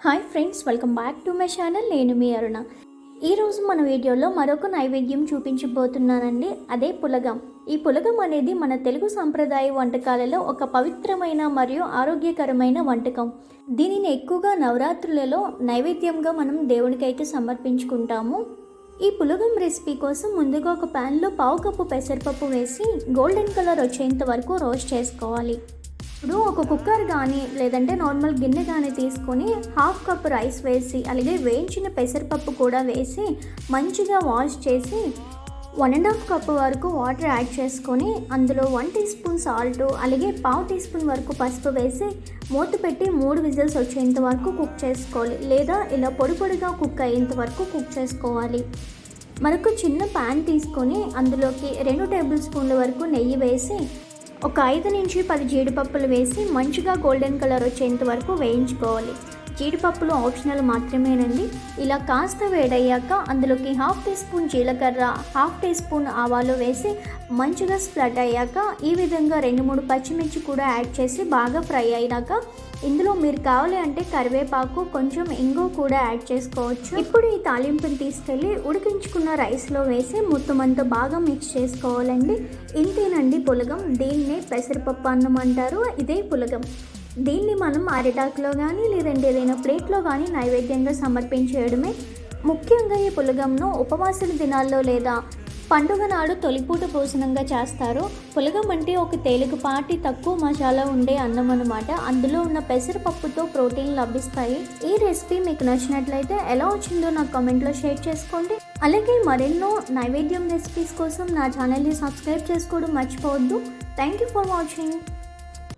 Hi friends, welcome back to my channel. నేను మీ అరుణ. ఈరోజు మన వీడియోలో మరొక నైవేద్యం చూపించబోతున్నానండి. అదే పులగం. ఈ పులగం అనేది మన తెలుగు సంప్రదాయ వంటకాలలో ఒక పవిత్రమైన మరియు ఆరోగ్యకరమైన వంటకం. దీనిని ఎక్కువగా నవరాత్రులలో నైవేద్యంగా మనం దేవునికైతే సమర్పించుకుంటాము. ఈ పులగం రెసిపీ కోసం ముందుగా ఒక ప్యాన్లో పావు కప్పు పెసరపప్పు వేసి గోల్డెన్ కలర్ వచ్చేంత వరకు రోస్ట్ చేసుకోవాలి. ఇప్పుడు ఒక కుక్కర్ కానీ లేదంటే నార్మల్ గిన్నె కానీ తీసుకొని హాఫ్ కప్ రైస్ వేసి అలాగే వేయించిన పెసరపప్పు కూడా వేసి మంచిగా వాష్ చేసి 1.5 కప్ వరకు వాటర్ యాడ్ చేసుకొని అందులో 1 టీ స్పూన్ సాల్ట్ అలాగే పావు టీ స్పూన్ వరకు పసుపు వేసి మూత పెట్టి 3 విజిల్స్ వచ్చేంత వరకు కుక్ చేసుకోవాలి. లేదా ఇలా పొడి పొడిగా కుక్ అయ్యేంత వరకు కుక్ చేసుకోవాలి. మరొక చిన్న ప్యాన్ తీసుకొని అందులోకి 2 టేబుల్ స్పూన్ల వరకు నెయ్యి వేసి ఒక 5 నుంచి 10 జీడిపప్పులు వేసి మంచిగా గోల్డెన్ కలర్ వచ్చేంత వరకు వేయించుకోవాలి. జీడిపప్పులు ఆప్షనల్ మాత్రమేనండి. ఇలా కాస్త వేడయ్యాక అందులోకి హాఫ్ టీ స్పూన్ జీలకర్ర, హాఫ్ టీ స్పూన్ ఆవాలు వేసి మంచిగా స్ప్రెడ్ అయ్యాక ఈ విధంగా 2-3 పచ్చిమిర్చి కూడా యాడ్ చేసి బాగా ఫ్రై అయినాక ఇందులో మీరు కావాలి అంటే కరివేపాకు, కొంచెం ఇంగు కూడా యాడ్ చేసుకోవచ్చు. ఇప్పుడు ఈ తాలింపుని తీసుకెళ్ళి ఉడికించుకున్న రైస్లో వేసి మొత్తం అంతా బాగా మిక్స్ చేసుకోవాలండి. ఇంతేనండి పులగం. దీన్నే పెసరపప్పు అన్నం అంటారు. ఇదే పులగం. దీన్ని మనం అరిటాకులో కానీ లేదంటే ఏదైనా ప్లేట్లో కానీ నైవేద్యంగా సమర్పించేయడమే. ముఖ్యంగా ఈ పులగంను ఉపవాసల దినాల్లో లేదా పండుగ నాడు తొలిపూట భోజనంగా చేస్తారు. పులగం అంటే ఒక తేలికపాటి తక్కువ మసాలా ఉండే అన్నం అన్నమాట. అందులో ఉన్న పెసరపప్పుతో ప్రోటీన్ లభిస్తాయి. ఈ రెసిపీ మీకు నచ్చినట్లయితే ఎలా వచ్చిందో నాకు కామెంట్లో షేర్ చేసుకోండి. అలాగే మరెన్నో నైవేద్యం రెసిపీస్ కోసం నా ఛానల్ని సబ్స్క్రైబ్ చేసుకోవడం మర్చిపోవద్దు. Thank you for watching.